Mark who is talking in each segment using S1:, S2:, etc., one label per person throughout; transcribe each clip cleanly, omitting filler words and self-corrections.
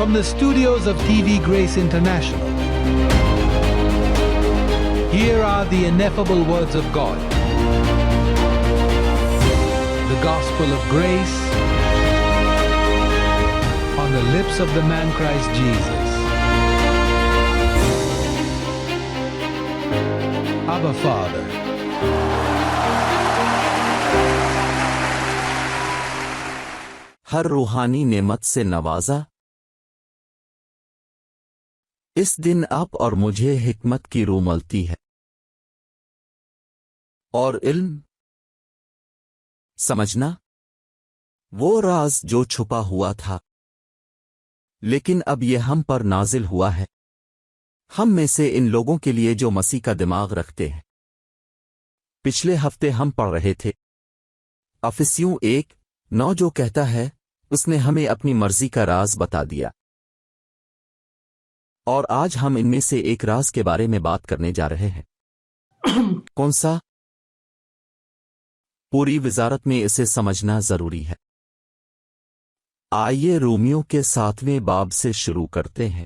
S1: From the studios of TV Grace International, here are the ineffable words of God. The gospel of grace on the lips of the man Christ Jesus. Abba Father.
S2: हर रूहानी नेमत से नवाजा। इस दिन आप और मुझे हिकमत की रूह मिलती है और इल्म समझना, वो राज जो छुपा हुआ था लेकिन अब ये हम पर नाजिल हुआ है, हम में से इन लोगों के लिए जो मसीह का दिमाग रखते हैं। पिछले हफ्ते हम पढ़ रहे थे अफिसियों 1:9 जो कहता है उसने हमें अपनी मर्जी का राज बता दिया। और आज हम इनमें से एक राज के बारे में बात करने जा रहे हैं। कौन सा? पूरी विजारत में इसे समझना जरूरी है। आइए रोमियो के 7वें बाब से शुरू करते हैं।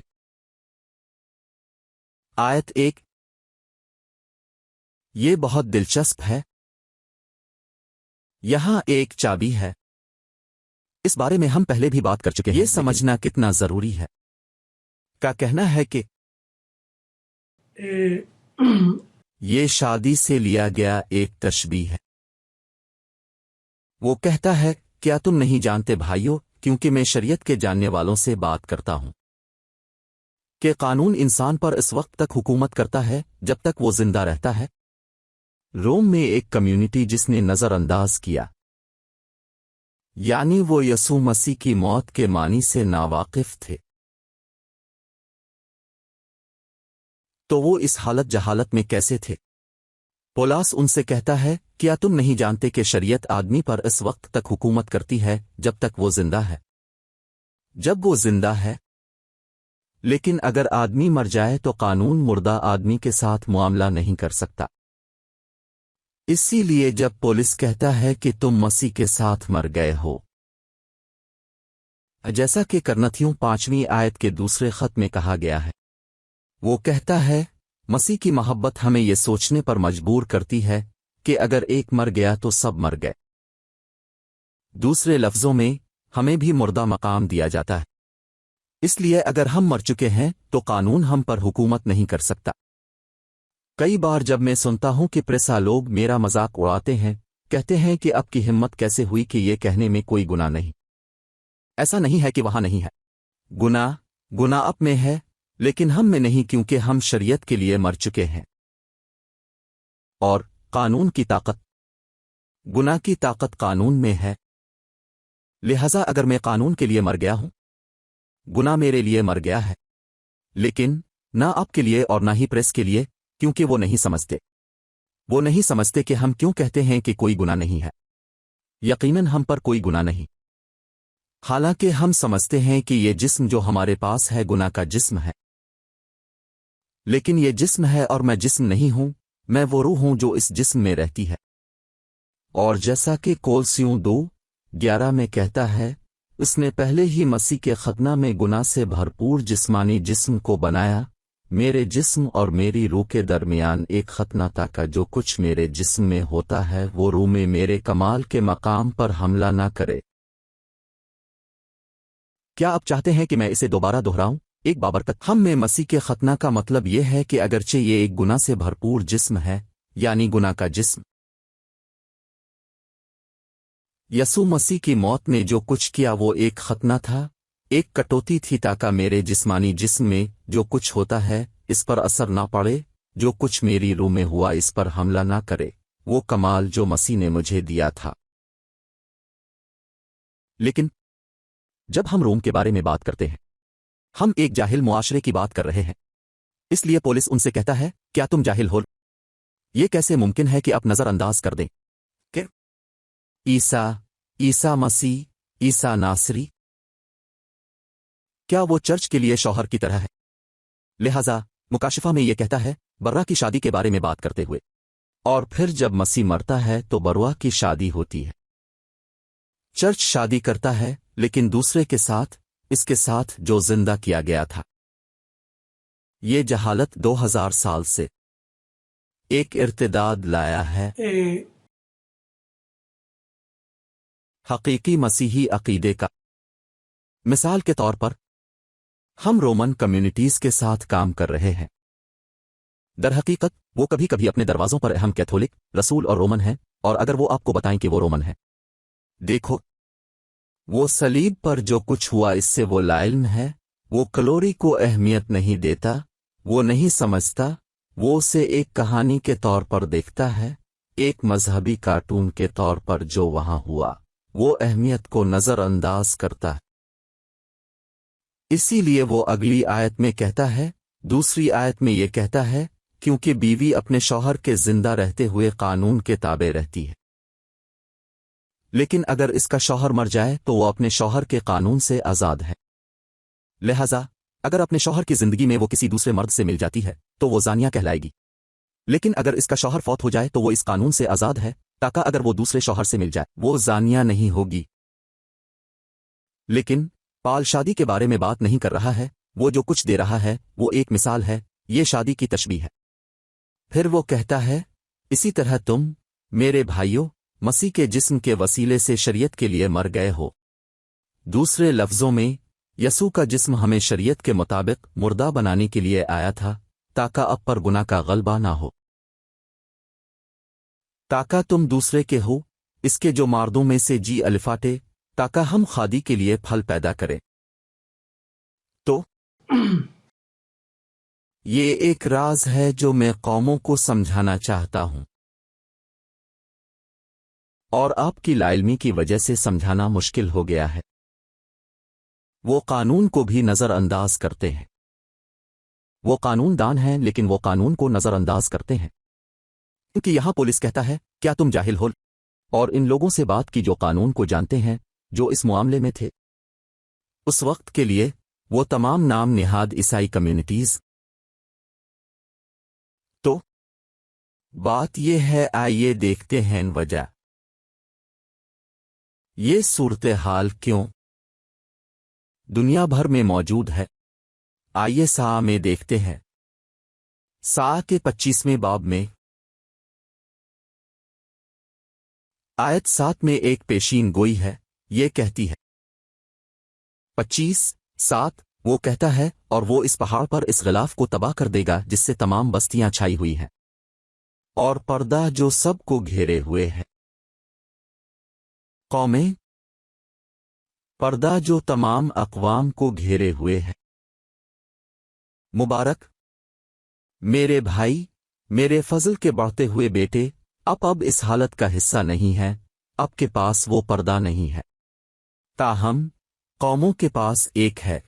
S2: आयत 1। ये बहुत दिलचस्प है। यहां एक चाबी है। इस बारे में हम पहले भी बात कर चुके हैं। ये समझना कितना जरूरी है। का कहना है कि ये शादी से लिया गया एक तशबीह है। वो कहता है, क्या तुम नहीं जानते भाइयों, क्योंकि मैं शरीयत के जानने वालों से बात करता हूं, कि कानून इंसान पर इस वक्त तक हुकूमत करता है जब तक वो जिंदा रहता है। रोम में एक कम्युनिटी जिसने नजरअंदाज किया, यानी वो यसू मसीह की मौत के मानी से नावाकिफ थे, तो वो इस हालत जहालत में कैसे थे? पौलुस उनसे कहता है, क्या तुम नहीं जानते कि शरीयत आदमी पर इस वक्त तक हुकूमत करती है जब तक वो जिंदा है, जब वो जिंदा है। लेकिन अगर आदमी मर जाए तो कानून मुर्दा आदमी के साथ मुआमला नहीं कर सकता। इसीलिए जब पौलुस कहता है कि तुम मसीह के साथ मर गए हो, जैसा कि करनथियों 5वीं आयत के दूसरे खत में कहा गया है, वो कहता है मसीह की मोहब्बत हमें ये सोचने पर मजबूर करती है कि अगर एक मर गया तो सब मर गए। दूसरे लफ्जों में हमें भी मुर्दा मकाम दिया जाता है। इसलिए अगर हम मर चुके हैं तो कानून हम पर हुकूमत नहीं कर सकता। कई बार जब मैं सुनता हूं कि प्रेसा लोग मेरा मजाक उड़ाते हैं, कहते हैं कि अब की हिम्मत कैसे हुई कि ये कहने में कोई गुनाह नहीं। ऐसा नहीं है कि वहां नहीं है गुनाह अब में है, लेकिन हम में नहीं, क्योंकि हम शरीयत के लिए मर चुके हैं। और कानून की ताकत, गुनाह की ताकत कानून में है। लिहाजा अगर मैं कानून के लिए मर गया हूं, गुनाह मेरे लिए मर गया है, लेकिन ना आपके लिए और ना ही प्रेस के लिए, क्योंकि वो नहीं समझते कि हम क्यों कहते हैं कि कोई गुनाह नहीं है। यकीनन हम पर कोई गुनाह नहीं, हालांकि हम समझते हैं कि ये जिस्म जो हमारे पास है गुनाह का जिस्म है। लेकिन ये जिस्म है और मैं जिस्म नहीं हूं, मैं वो रूह हूं जो इस जिस्म में रहती है। और जैसा कि कोलसियों 2:11 में कहता है, उसने पहले ही मसीह के खतना में गुनाह से भरपूर जिस्मानी जिस्म को बनाया, मेरे जिस्म और मेरी रूह के दरमियान एक खतना, ताकि जो कुछ मेरे जिस्म में होता है वो रूह में मेरे कमाल के मकाम पर हमला ना करे। क्या आप चाहते हैं कि मैं इसे दोबारा दोहराऊं? एक बाबरकत, हम में मसीह के खतना का मतलब यह है कि अगरचे ये एक गुनाह से भरपूर जिस्म है, यानी गुनाह का जिस्म, यसू मसीह की मौत ने जो कुछ किया वो एक खतना था, एक कटौती थी, ताकि मेरे जिस्मानी जिस्म में जो कुछ होता है इस पर असर ना पड़े, जो कुछ मेरी रूह में हुआ इस पर हमला ना करे, वो कमाल जो मसीह ने मुझे दिया था। लेकिन जब हम रोम के बारे में बात करते हैं, हम एक जाहिल मुआशरे की बात कर रहे हैं। इसलिए पौलुस उनसे कहता है, क्या तुम जाहिल हो? ये कैसे मुमकिन है कि आप नजरअंदाज कर दें कि ईसा मसीह, ईसा नासरी, क्या वो चर्च के लिए शौहर की तरह है? लिहाजा मुकाशिफा में यह कहता है बर्रा की शादी के बारे में बात करते हुए, और फिर जब मसीह मरता है तो बरवा की शादी होती है। चर्च शादी करता है लेकिन दूसरे के साथ, اس کے ساتھ جو زندہ کیا گیا تھا۔ یہ جہالت 2000 سال سے ایک ارتداد لایا ہے۔ حقیقی مسیحی عقیدے کا مثال کے طور پر ہم رومن کمیونٹیز کے ساتھ کام کر رہے ہیں۔ در حقیقت وہ کبھی کبھی اپنے دروازوں پر اہم کیتھولک، رسول اور رومن ہیں، اور اگر وہ آپ کو بتائیں کہ وہ رومن ہیں، دیکھو وہ صلیب پر جو کچھ ہوا اس سے وہ لاعلم ہے، وہ کلوری کو اہمیت نہیں دیتا، وہ نہیں سمجھتا، وہ اسے ایک کہانی کے طور پر دیکھتا ہے، ایک مذہبی کارٹون کے طور پر جو وہاں ہوا، وہ اہمیت کو نظر انداز کرتا ہے۔ اسی لیے وہ اگلی آیت میں کہتا ہے، دوسری آیت میں یہ کہتا ہے، کیونکہ بیوی اپنے شوہر کے زندہ رہتے ہوئے قانون کے تابع رہتی ہے، لیکن اگر اس کا شوہر مر جائے تو وہ اپنے شوہر کے قانون سے آزاد ہے۔ لہذا اگر اپنے شوہر کی زندگی میں وہ کسی دوسرے مرد سے مل جاتی ہے تو وہ زانیہ کہلائے گی، لیکن اگر اس کا شوہر فوت ہو جائے تو وہ اس قانون سے آزاد ہے تاکہ اگر وہ دوسرے شوہر سے مل جائے وہ زانیہ نہیں ہوگی۔ لیکن پال شادی کے بارے میں بات نہیں کر رہا ہے، وہ جو کچھ دے رہا ہے وہ ایک مثال ہے، یہ شادی کی تشبیہ ہے۔ پھر وہ کہتا ہے، اسی طرح تم میرے بھائیوں مسیح کے جسم کے وسیلے سے شریعت کے لیے مر گئے ہو۔ دوسرے لفظوں میں یسوع کا جسم ہمیں شریعت کے مطابق مردہ بنانے کے لیے آیا تھا تاکہ اب پر گناہ کا غلبہ نہ ہو، تاکہ تم دوسرے کے ہو، اس کے جو مردوں میں سے جی الفاٹے، تاکہ ہم خادی کے لیے پھل پیدا کریں۔ تو یہ ایک راز ہے جو میں قوموں کو سمجھانا چاہتا ہوں، اور آپ کی لاعلمی کی وجہ سے سمجھانا مشکل ہو گیا ہے۔ وہ قانون کو بھی نظر انداز کرتے ہیں، وہ قانون دان ہیں لیکن وہ قانون کو نظر انداز کرتے ہیں، کیونکہ یہاں پولیس کہتا ہے، کیا تم جاہل ہو؟ اور ان لوگوں سے بات کی جو قانون کو جانتے ہیں، جو اس معاملے میں تھے اس وقت کے لیے، وہ تمام نام نہاد عیسائی کمیونٹیز۔ تو بات یہ ہے، آئیے دیکھتے ہیں وجہ، یہ صورتحال کیوں دنیا بھر میں موجود ہے۔ آئیے سا میں دیکھتے ہیں۔ سا کے 25ویں باب میں آیت 7 میں ایک پیشین گوئی ہے، یہ کہتی ہے 25:7 وہ کہتا ہے، اور وہ اس پہاڑ پر اس غلاف کو تباہ کر دے گا جس سے تمام بستیاں چھائی ہوئی ہیں، اور پردہ جو سب کو گھیرے ہوئے ہے۔ قومیں، پردہ جو تمام اقوام کو گھیرے ہوئے ہے۔ مبارک میرے بھائی، میرے فضل کے بڑھتے ہوئے بیٹے، اب اس حالت کا حصہ نہیں ہے، اب کے پاس وہ پردہ نہیں ہے، تاہم قوموں کے پاس ایک ہے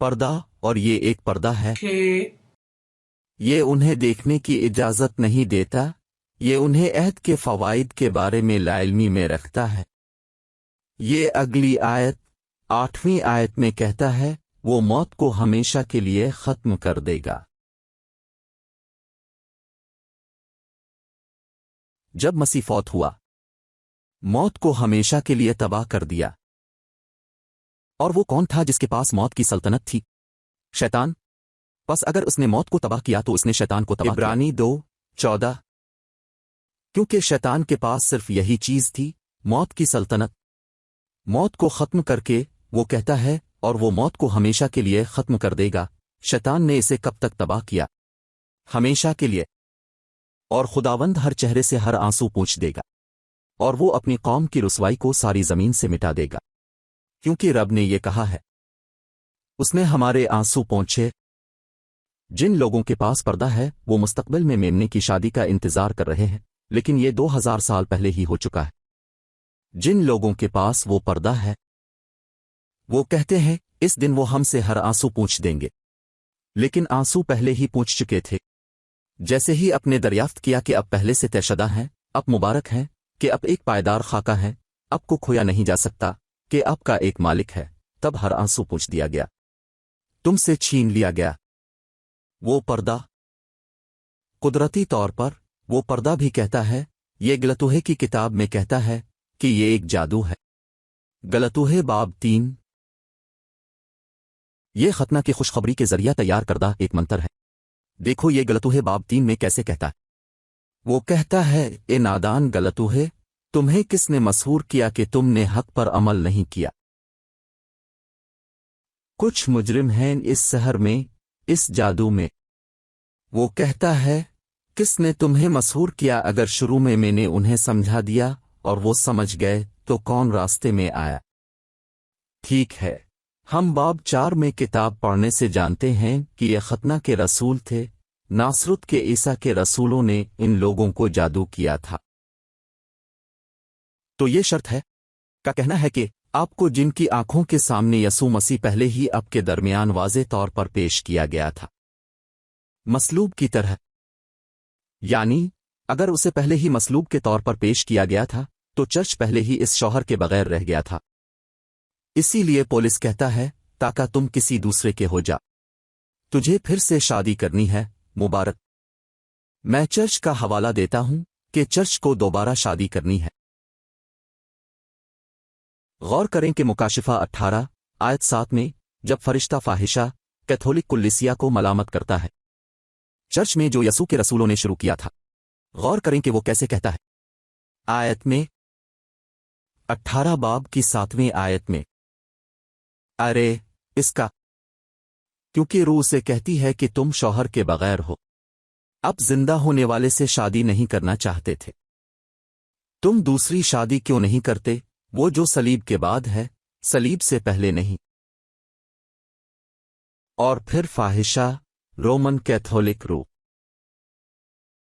S2: پردہ، اور یہ ایک پردہ ہے۔ یہ انہیں دیکھنے کی اجازت نہیں دیتا، یہ انہیں عہد کے فوائد کے بارے میں لاعلمی میں رکھتا ہے۔ یہ اگلی آیت 8ویں آیت میں کہتا ہے، وہ موت کو ہمیشہ کے لیے ختم کر دے گا۔ جب مسیح فوت ہوا، موت کو ہمیشہ کے لیے تباہ کر دیا۔ اور وہ کون تھا جس کے پاس موت کی سلطنت تھی؟ شیطان۔ پس اگر اس نے موت کو تباہ کیا تو اس نے شیطان کو تباہ کیا۔ عبرانی 2:14 کیونکہ شیطان کے پاس صرف یہی چیز تھی، موت کی سلطنت۔ موت کو ختم کر کے وہ کہتا ہے، اور وہ موت کو ہمیشہ کے لیے ختم کر دے گا۔ شیطان نے اسے کب تک تباہ کیا؟ ہمیشہ کے لیے۔ اور خداوند ہر چہرے سے ہر آنسو پوچھ دے گا، اور وہ اپنی قوم کی رسوائی کو ساری زمین سے مٹا دے گا، کیونکہ رب نے یہ کہا ہے، اس نے ہمارے آنسو پونچھے۔ جن لوگوں کے پاس پردہ ہے وہ مستقبل میں میمنے کی شادی کا انتظار کر رہے ہیں، لیکن یہ 2000 سال پہلے ہی ہو چکا ہے۔ جن لوگوں کے پاس وہ پردہ ہے وہ کہتے ہیں، اس دن وہ ہم سے ہر آنسو پوچھ دیں گے، لیکن آنسو پہلے ہی پوچھ چکے تھے۔ جیسے ہی اپنے دریافت کیا کہ اب پہلے سے طے شدہ ہیں، اب مبارک ہیں کہ اب ایک پائیدار خاکہ ہے، اب کو کھویا نہیں جا سکتا کہ اب کا ایک مالک ہے، تب ہر آنسو پوچھ دیا گیا، تم سے چھین لیا گیا۔ وہ پردہ قدرتی طور پر وہ پردہ بھی کہتا ہے، یہ گلتوہے کی کتاب میں کہتا ہے کہ یہ ایک جادو ہے۔ गलतूहे बाब 3। ये खतना की खुशखबरी के जरिया तैयार करदा एक मंतर है। देखो ये गलतूहे बाब 3 में कैसे कहता है। वो कहता है, ए नादान गलतूहे, तुम्हें किसने मसहूर किया कि तुमने हक पर अमल नहीं किया। कुछ मुजरिम हैं इस शहर में, इस जादू में। वो कहता है, किसने तुम्हें मसहूर किया। अगर शुरू में मैंने उन्हें समझा दिया और वो समझ गए तो कौन रास्ते में आया। ठीक है, हम बाब 4 में किताब पढ़ने से जानते हैं कि ये खतना के रसूल थे। नासरुत के ईसा के रसूलों ने इन लोगों को जादू किया था। तो ये शर्त है का कहना है कि आपको जिनकी आंखों के सामने यसू मसीह पहले ही आपके दरमियान वाज़े तौर पर पेश किया गया था, मसलूब की तरह। यानी अगर उसे पहले ही मसलूब के तौर पर पेश किया गया था तो चर्च पहले ही इस शौहर के बगैर रह गया था। इसीलिए पौलुस कहता है, ताका तुम किसी दूसरे के हो जा। तुझे फिर से शादी करनी है, मुबारक। मैं चर्च का हवाला देता हूं कि चर्च को दोबारा शादी करनी है। गौर करें कि मुकाशिफा 18 आयत 7 में जब फरिश्ता फाहिशा कैथोलिक कुल्लिसिया को मलामत करता है चर्च में जो यसू के रसूलों ने शुरू किया था, गौर करें कि वो कैसे कहता है। आयत में 18 बाब की 7वीं आयत में, अरे इसका, क्योंकि रूह से कहती है कि तुम शौहर के बगैर हो, अब जिंदा होने वाले से शादी नहीं करना चाहते थे। तुम दूसरी शादी क्यों नहीं करते, वो जो सलीब के बाद है, सलीब से पहले नहीं। और फिर फाहिशा रोमन कैथोलिक रूह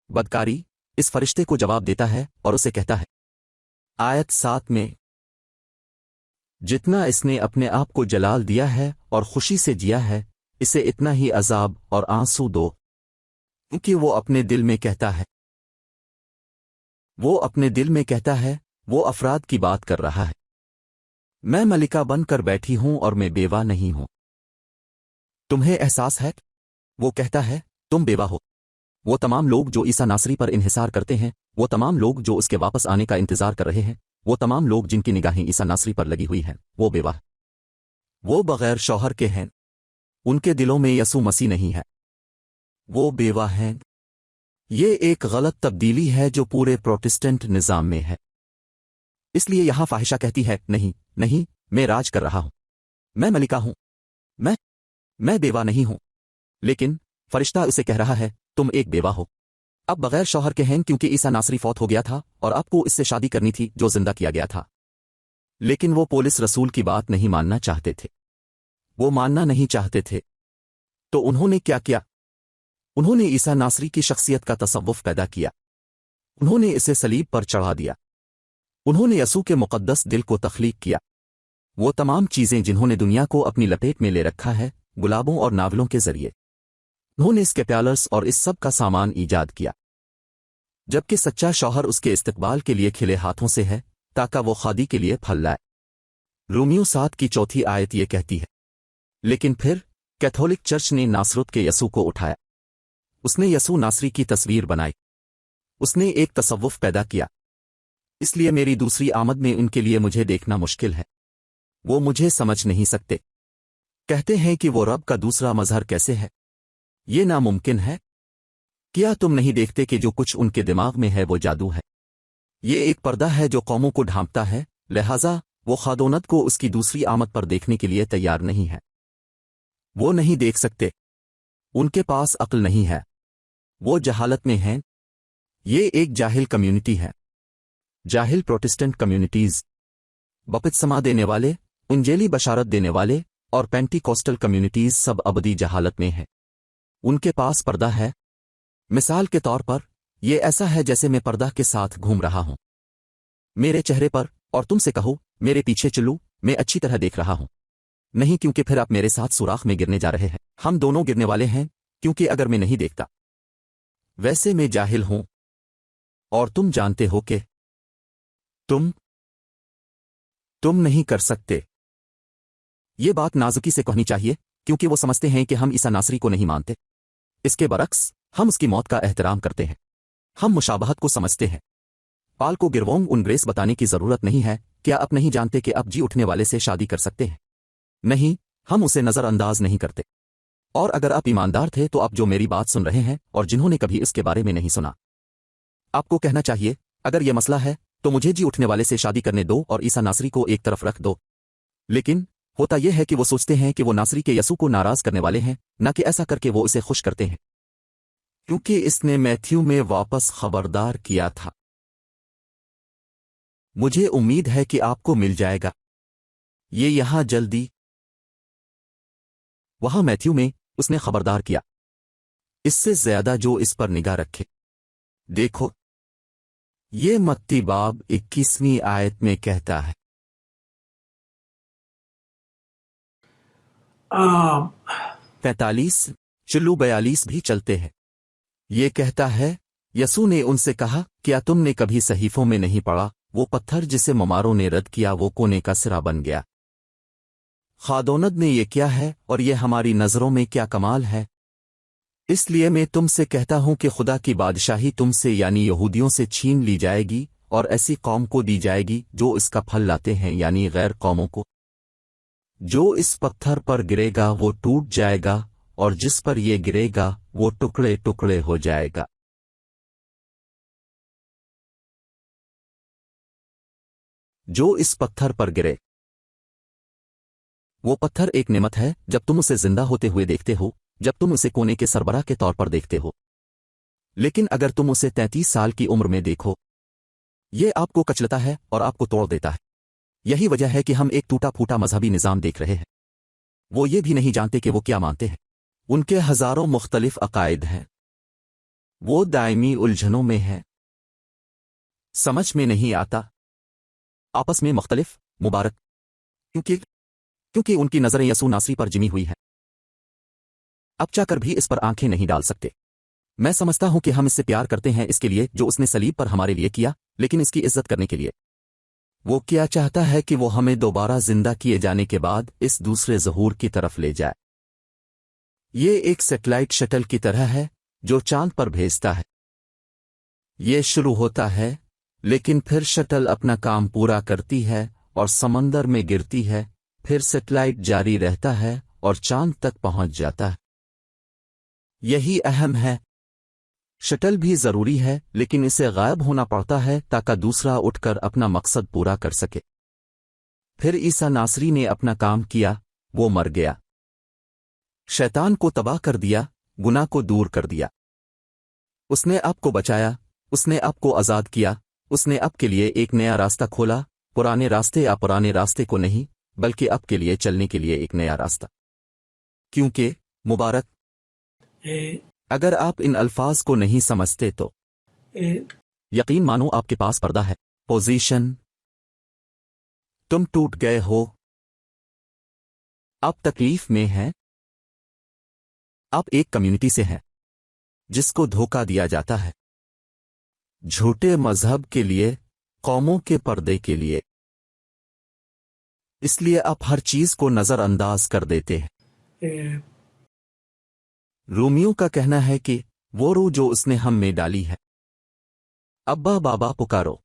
S2: बदकारी इस फरिश्ते को जवाब देता है और उसे कहता है आयत 7 में, जितना इसने अपने आप को जलाल दिया है और खुशी से जिया है, इसे इतना ही अजाब और आंसू दो। क्योंकि वो अपने दिल में कहता है, वो अफराद की बात कर रहा है, मैं मलिका बनकर बैठी हूं और मैं बेवा नहीं हूं। तुम्हें एहसास है? वो कहता है, तुम बेवा हो। वो तमाम लोग जो ईसा नासरी पर इन्हिसार करते हैं, वो तमाम लोग जो उसके वापस आने का इंतजार कर रहे हैं, वो तमाम लोग जिनकी निगाहें ईसा नासरी पर लगी हुई हैं, वो बेवा है। वो बगैर शौहर के हैं। उनके दिलों में यसू मसीह नहीं है। वो बेवा हैं। ये एक गलत तब्दीली है जो पूरे प्रोटेस्टेंट निज़ाम में है। इसलिए यहां फाहिशा कहती है, नहीं, मैं राज कर रहा हूं, मैं मलिका हूं, मैं बेवा नहीं हूं। लेकिन फरिश्ता उसे कह रहा है, तुम एक बेवा हो, अब बगैर शौहर के हैं, क्योंकि ईसा नासरी फौत हो गया था और आपको इससे शादी करनी थी जो जिंदा किया गया था। लेकिन वो पौलुस रसूल की बात नहीं मानना चाहते थे। वो मानना नहीं चाहते थे। तो उन्होंने क्या किया? उन्होंने ईसा नासरी की शख्सियत का तसव्वुफ पैदा किया। उन्होंने इसे सलीब पर चढ़ा दिया। उन्होंने यसू के मुक़द्दस दिल को तख्लीक किया। वो तमाम चीज़ें जिन्होंने दुनिया को अपनी लपेट में ले रखा है, गुलाबों और नावलों के जरिए, उन्होंने इसके प्यालर्स और इस सब का सामान ईजाद किया। जबकि सच्चा शौहर उसके इस्तकबाल के लिए खिले हाथों से है, ताकि वो खादी के लिए फल लाए। रोमियो 7 की 4 आयत ये कहती है। लेकिन फिर कैथोलिक चर्च ने नासरुत के यसू को उठाया। उसने यसू नासरी की तस्वीर बनाई। उसने एक तसव्वुफ पैदा किया। इसलिए मेरी दूसरी आमद में उनके लिए मुझे देखना मुश्किल है। वो मुझे समझ नहीं सकते। कहते हैं कि वो रब का दूसरा मजहर कैसे है? ये नामुमकिन है। क्या तुम नहीं देखते कि जो कुछ उनके दिमाग में है वो जादू है? ये एक पर्दा है जो कौमों को ढांपता है, लिहाजा वो खादोनत को उसकी दूसरी आमद पर देखने के लिए तैयार नहीं है। वो नहीं देख सकते। उनके पास अक्ल नहीं है। वो जहालत में हैं। ये एक जाहिल कम्युनिटी है। जाहिल प्रोटेस्टेंट कम्युनिटीज, बपतिस्मा देने वाले, इंजीली बशारत देने वाले और पेंटीकोस्टल कम्युनिटीज सब अबदी जहालत में हैं। उनके पास पर्दा है। मिसाल के तौर पर, ये ऐसा है जैसे मैं पर्दा के साथ घूम रहा हूं मेरे चेहरे पर, और तुमसे कहो मेरे पीछे चलूं, मैं अच्छी तरह देख रहा हूं। नहीं, क्योंकि फिर आप मेरे साथ सुराख में गिरने जा रहे हैं। हम दोनों गिरने वाले हैं, क्योंकि अगर मैं नहीं देखता, वैसे मैं जाहिल हूं। और तुम जानते हो कि तुम नहीं कर सकते। ये बात नाजुकी से कहनी चाहिए, क्योंकि वो समझते हैं कि हम ईसा नासरी को नहीं मानते। इसके बरक्स, हम उसकी मौत का एहतराम करते हैं। हम मुशाबहत को समझते हैं। पाल को गिरवोंग उन ग्रेस बताने की जरूरत नहीं है کیا آپ نہیں جانتے کہ آپ جی اٹھنے والے سے شادی کر سکتے ہیں؟ نہیں، ہم اسے نظر انداز نہیں کرتے۔ اور اگر آپ ایماندار تھے تو آپ جو میری بات سن رہے ہیں اور جنہوں نے کبھی اس کے بارے میں نہیں سنا، آپ کو کہنا چاہیے اگر یہ مسئلہ ہے تو مجھے جی اٹھنے والے سے شادی کرنے دو اور عیسیٰ ناصری کو ایک طرف رکھ دو۔ لیکن ہوتا یہ ہے کہ وہ سوچتے ہیں کہ وہ ناصری کے یسوع کو ناراض کرنے والے ہیں، نہ کہ ایسا کر کے وہ اسے خوش کرتے ہیں، کیونکہ اس نے میتھیو میں واپس خبردار کیا تھا۔ مجھے امید ہے کہ آپ کو مل جائے گا یہ یہاں جلدی۔ وہاں میتھیو میں اس نے خبردار کیا، اس سے زیادہ جو اس پر نگاہ رکھے۔ دیکھو، یہ متی باب 21ویں آیت میں کہتا ہے۔ 45 چلو 42 بھی چلتے ہیں۔ یہ کہتا ہے، یسوع نے ان سے کہا، کیا تم نے کبھی صحیفوں میں نہیں پڑھا، وہ پتھر جسے مماروں نے رد کیا وہ کونے کا سرا بن گیا۔ خادوند نے یہ کیا ہے اور یہ ہماری نظروں میں کیا کمال ہے۔ اس لیے میں تم سے کہتا ہوں کہ خدا کی بادشاہی تم سے یعنی یہودیوں سے چھین لی جائے گی اور ایسی قوم کو دی جائے گی جو اس کا پھل لاتے ہیں یعنی غیر قوموں کو۔ جو اس پتھر پر گرے گا وہ ٹوٹ جائے گا اور جس پر یہ گرے گا وہ ٹکڑے ٹکڑے ہو جائے گا۔ جو اس پتھر پر گرے، وہ پتھر ایک نعمت ہے جب تم اسے زندہ ہوتے ہوئے دیکھتے ہو، جب تم اسے کونے کے سربراہ کے طور پر دیکھتے ہو۔ لیکن اگر تم اسے 33 سال کی عمر میں دیکھو، یہ آپ کو کچلتا ہے اور آپ کو توڑ دیتا ہے۔ یہی وجہ ہے کہ ہم ایک ٹوٹا پھوٹا مذہبی نظام دیکھ رہے ہیں۔ وہ یہ بھی نہیں جانتے کہ وہ کیا مانتے ہیں۔ ان کے ہزاروں مختلف عقائد ہیں، وہ دائمی الجھنوں میں ہیں، سمجھ میں نہیں آتا، آپس میں مختلف مبارک، کیونکہ ان کی نظریں یسوع ناصری پر جمی ہوئی ہیں۔ اب چاہ کر بھی اس پر آنکھیں نہیں ڈال سکتے۔ میں سمجھتا ہوں کہ ہم اس سے پیار کرتے ہیں اس کے لیے جو اس نے صلیب پر ہمارے لیے کیا، لیکن اس کی عزت کرنے کے لیے وہ کیا چاہتا ہے کہ وہ ہمیں دوبارہ زندہ کیے جانے کے بعد اس دوسرے ظہور کی طرف لے جائے۔ یہ ایک سیٹلائٹ شٹل کی طرح ہے جو چاند پر بھیجتا ہے۔ یہ شروع ہوتا ہے لیکن پھر شٹل اپنا کام پورا کرتی ہے اور سمندر میں گرتی ہے، پھر سیٹلائٹ جاری رہتا ہے اور چاند تک پہنچ جاتا ہے۔ یہی اہم ہے۔ شٹل بھی ضروری ہے لیکن اسے غائب ہونا پڑتا ہے تاکہ دوسرا اٹھ کر اپنا مقصد پورا کر سکے۔ پھر عیسیٰ ناصری نے اپنا کام کیا، وہ مر گیا، شیطان کو تباہ کر دیا، گناہ کو دور کر دیا۔ اس نے آپ کو بچایا، اس نے آپ کو آزاد کیا، اس نے آپ کے لیے ایک نیا راستہ کھولا، پرانے راستے یا پرانے راستے کو نہیں بلکہ آپ کے لیے چلنے کے لیے ایک نیا راستہ۔ کیونکہ مبارک، اگر آپ ان الفاظ کو نہیں سمجھتے تو یقین مانو آپ کے پاس پردہ ہے۔ پوزیشن، تم ٹوٹ گئے ہو، آپ تکلیف میں ہیں، آپ ایک کمیونٹی سے ہیں جس کو دھوکہ دیا جاتا ہے، جھوٹے مذہب کے لیے، قوموں کے پردے کے لیے، اس لیے آپ ہر چیز کو نظر انداز کر دیتے ہیں۔ رومیوں کا کہنا ہے کہ وہ روح جو اس نے ہم میں ڈالی ہے، ابا بابا پکارو،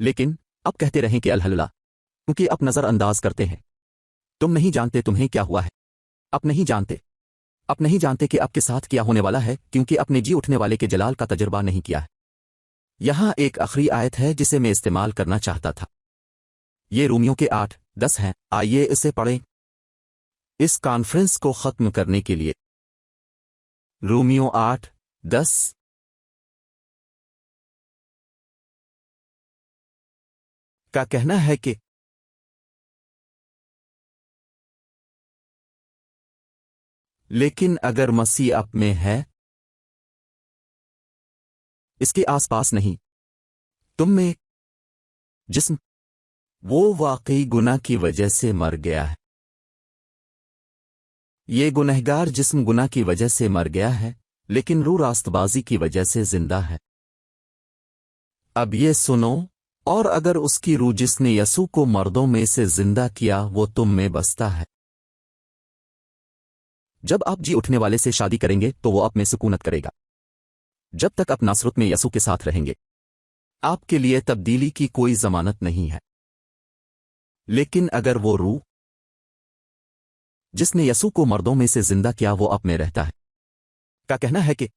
S2: لیکن اب کہتے رہیں کہ الحلہ، کیونکہ آپ نظر انداز کرتے ہیں۔ تم نہیں جانتے تمہیں کیا ہوا ہے، آپ نہیں جانتے، آپ نہیں جانتے کہ آپ کے ساتھ کیا ہونے والا ہے کیونکہ آپ نے جی اٹھنے والے کے جلال کا تجربہ نہیں کیا ہے۔ یہاں ایک آخری آیت ہے جسے میں استعمال کرنا چاہتا تھا، یہ رومیوں کے 8:10 ہیں، آئیے اسے پڑھیں اس کانفرنس کو ختم کرنے کے لیے۔ رومیوں 8:10 کا کہنا ہے کہ لیکن اگر مسیح آپ میں ہے، اس کے آس پاس نہیں، تم میں جسم، وہ واقعی گناہ کی وجہ سے مر گیا ہے۔ یہ گنہگار جسم گناہ کی وجہ سے مر گیا ہے لیکن روح راست بازی کی وجہ سے زندہ ہے۔ اب یہ سنو، اور اگر اس کی روح جس نے یسوع کو مردوں میں سے زندہ کیا وہ تم میں بستا ہے۔ جب آپ جی اٹھنے والے سے شادی کریں گے تو وہ آپ میں سکونت کرے گا جب تک آپ ناصرت میں یسوع کے ساتھ رہیں گے۔ आपके लिए तब्दीली की कोई जमानत नहीं है। लेकिन अगर वो रूह जिसने यसू को मर्दों में से जिंदा किया वो आप में रहता है, का कहना है कि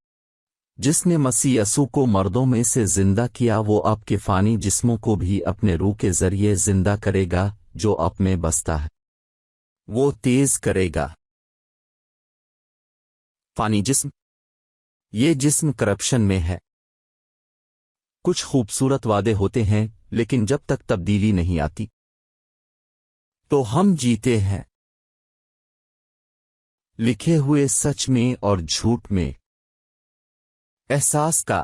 S2: जिसने मसीह यसू को मर्दों में से जिंदा किया वो आपके फानी जिस्मों को भी अपने रूह के जरिए जिंदा करेगा जो आप में बसता है। वो तेज करेगा। फानी जिस्म, ये जिस्म करप्शन में है। कुछ खूबसूरत वादे होते हैं लेकिन जब तक तब्दीली नहीं आती तो हम जीते हैं लिखे हुए सच में और झूठ में। एहसास का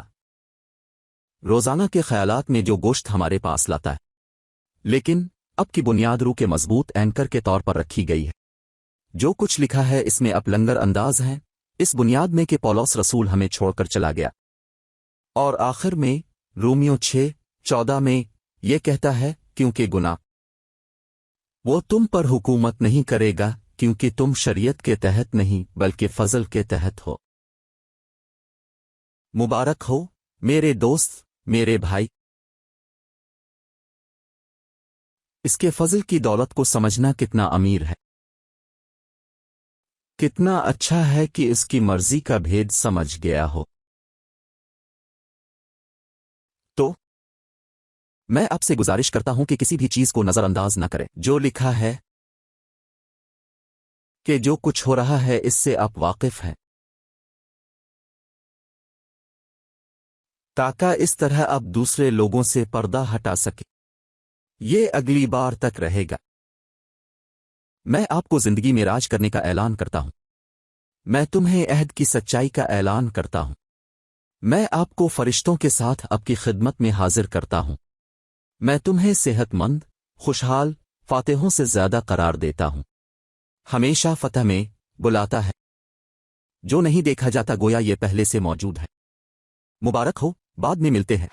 S2: रोजाना के ख्यालात में जो गोश्त हमारे पास लाता है, लेकिन अब की बुनियाद रूह के मजबूत एंकर के तौर पर रखी गई है। जो कुछ लिखा है इसमें अब लंगर अंदाज हैं इस बुनियाद में कि पौलुस रसूल हमें छोड़कर चला गया। और आखिर में रोमियो 6:14 में यह कहता है क्योंकि गुनाह वो तुम पर हुकूमत नहीं करेगा क्योंकि तुम शरीयत के तहत नहीं बल्कि फजल के तहत हो। मुबारक हो मेरे दोस्त, मेरे भाई। इसके फजल की दौलत को समझना कितना अमीर है। कितना अच्छा है कि इसकी मर्जी का भेद समझ गया हो। तो मैं आपसे गुजारिश करता हूं कि किसी भी चीज को नजरअंदाज न करें जो लिखा है कि जो कुछ हो रहा है इससे आप वाकिफ हैं, ताकि इस तरह आप दूसरे लोगों से पर्दा हटा सके। ये अगली बार तक रहेगा। मैं आपको जिंदगी में राज करने का ऐलान करता हूं। मैं तुम्हें अहद की सच्चाई का ऐलान करता हूं। मैं आपको फरिश्तों के साथ आपकी खिदमत में हाजिर करता हूं। मैं तुम्हें सेहतमंद, खुशहाल, फातेहों से ज्यादा करार देता हूं। हमेशा फतह में बुलाता है। जो नहीं देखा जाता गोया ये पहले से मौजूद है। मुबारक हो, बाद में मिलते हैं।